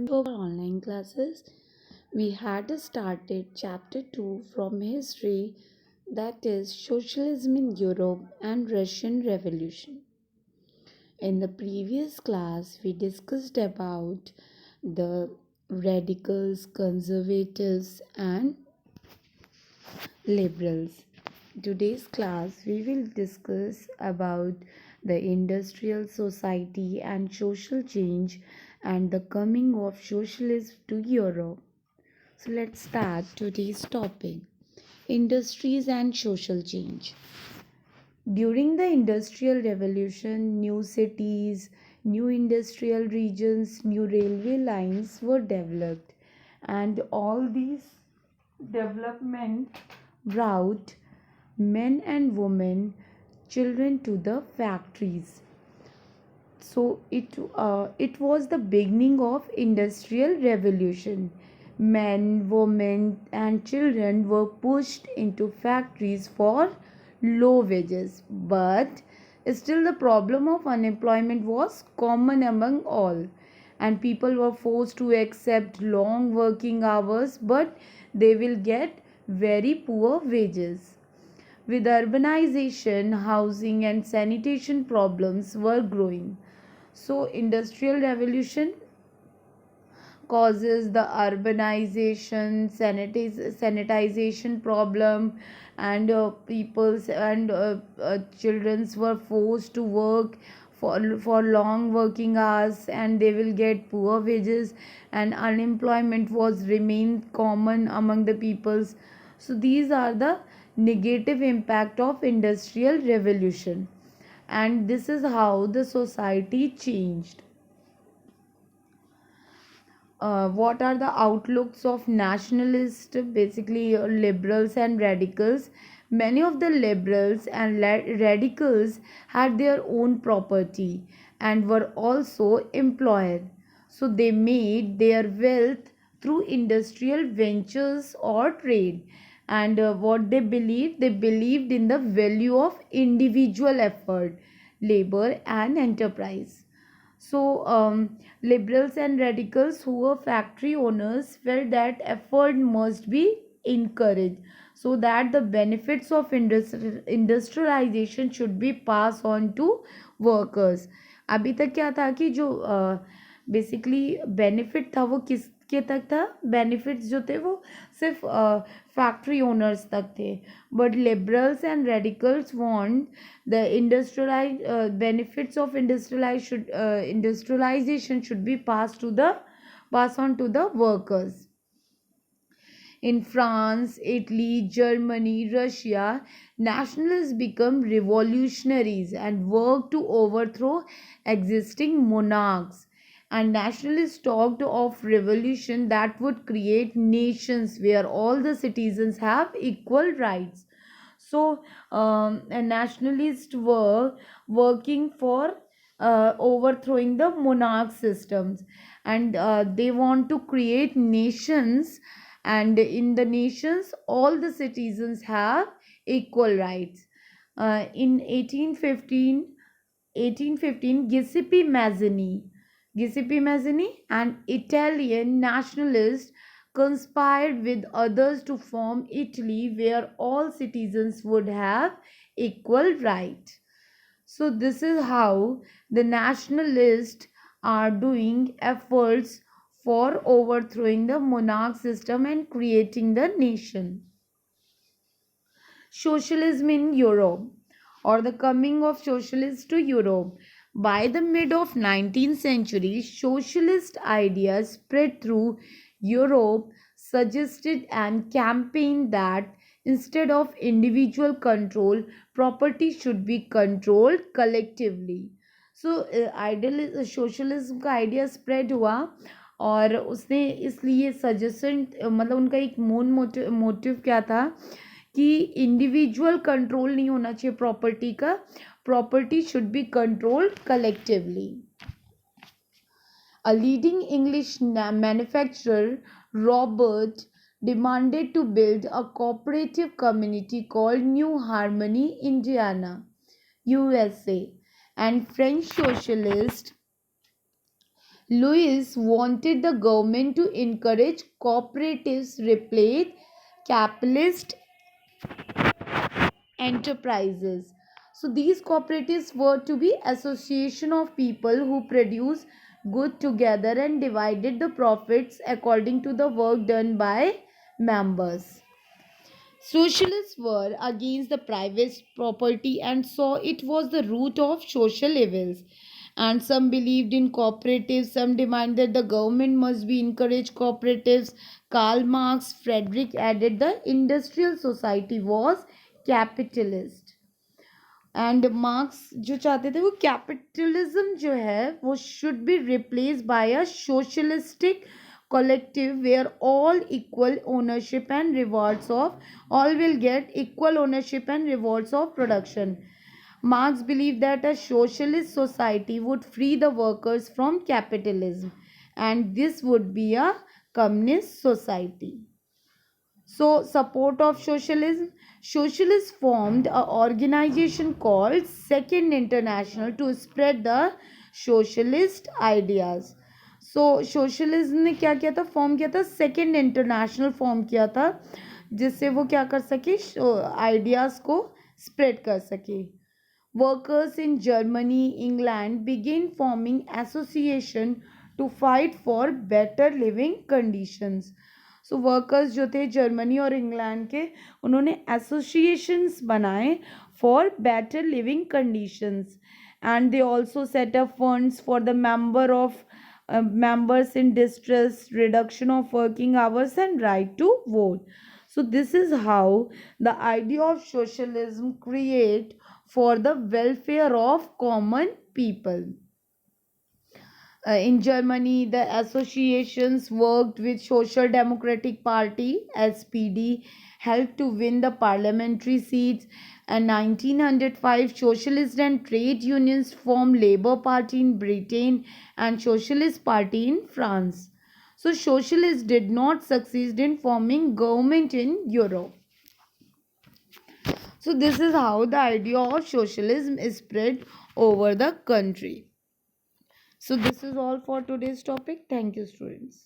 To our online classes, we had started chapter 2 from history, that is socialism in Europe and Russian Revolution. In the previous class, we discussed about the radicals, conservatives, and liberals. Today's class, we will discuss about the industrial society and social change and the coming of socialism to Europe. So let's start today's topic, industries and social change. During the Industrial Revolution, new cities, new industrial regions, new railway lines were developed, and all these development brought men and women, children to the factories. So it was the beginning of industrial revolution. Men, women, and children were pushed into factories for low wages, but still the problem of unemployment was common among all, and people were forced to accept long working hours, but they will get very poor wages. With urbanization, housing and sanitation problems were growing. So, industrial revolution causes the urbanization, sanitization problem, and people's and childrens were forced to work for long working hours, and they will get poor wages, and unemployment was remain common among the peoples. So these are the negative impact of industrial revolution, and this is how the society changed. What are the outlooks of nationalists, basically liberals and radicals? Many of the liberals and radicals had their own property and were also employed. So they made their wealth through industrial ventures or trade. And what they believed in the value of individual effort, labor, and enterprise. So, liberals and radicals who were factory owners felt that effort must be encouraged so that the benefits of industrialization should be passed on to workers. अभी तक क्या था कि जो basically benefit था वो किसके तक था, बेनिफिट्स जो थे वो सिर्फ फैक्ट्री ओनर्स तक थे, but liberals and radicals want the benefits of industrialization should be passed on to the workers. In France, Italy, Germany, Russia, nationalists become revolutionaries and worked to overthrow existing monarchs. And nationalists talked of revolution that would create nations where all the citizens have equal rights. So, nationalists were working for overthrowing the monarch systems, and they want to create nations, and in the nations all the citizens have equal rights. In 1815, Giuseppe Mazzini, an Italian nationalist, conspired with others to form Italy where all citizens would have equal right. So this is how the nationalists are doing efforts for overthrowing the monarch system and creating the nation. Socialism in Europe, or the coming of socialists to Europe. By the mid of 19th century, socialist ideas spread through Europe, suggested and campaigned that instead of individual control, property should be controlled collectively. So ideal socialism का idea spread हुआ, और उसने इसलिए suggestion मतलब उनका एक motive क्या था कि इंडिविजुअल कंट्रोल नहीं होना चाहिए प्रॉपर्टी का, property should be controlled collectively. A leading English manufacturer, Robert, demanded to build a cooperative community called New Harmony, Indiana, USA, and French socialist Louis wanted the government to encourage cooperatives, replace capitalist enterprises. So these cooperatives were to be association of people who produce good together and divided the profits according to the work done by members. Socialists were against the private property and saw it was the root of social evils. And some believed in cooperatives, some demanded the government must be encourage cooperatives. Karl Marx, Frederick added the industrial society was capitalist. And marks जो चाहते थे वो capitalism जो है वो should be replace by a socialistic collective where all equal ownership and rewards of all will get equal ownership and rewards of production. Marx believed that a socialist society would free the workers from capitalism and this would be a communist society. So, support of socialism. Socialists formed an organization called Second International to spread the socialist ideas. So, socialism ने क्या किया था, form किया था, second international form किया था जिससे वो क्या कर सके, आइडियाज़ को स्प्रेड कर सके. Workers in Germany, England began forming association to fight for better living conditions. So workers जो थे जर्मनी और इंग्लैंड के, उन्होंने एसोसिएशंस बनाए for better living conditions and they also set up funds for the members in distress, reduction of working hours and right to vote. So this is how the idea of socialism create for the welfare of common people. In Germany, the associations worked with Social Democratic Party (SPD), helped to win the parliamentary seats. In 1905, socialists and trade unions formed Labour Party in Britain and Socialist Party in France. So socialists did not succeed in forming government in Europe. So this is how the idea of socialism is spread over the country. So this is all for today's topic. Thank you, students.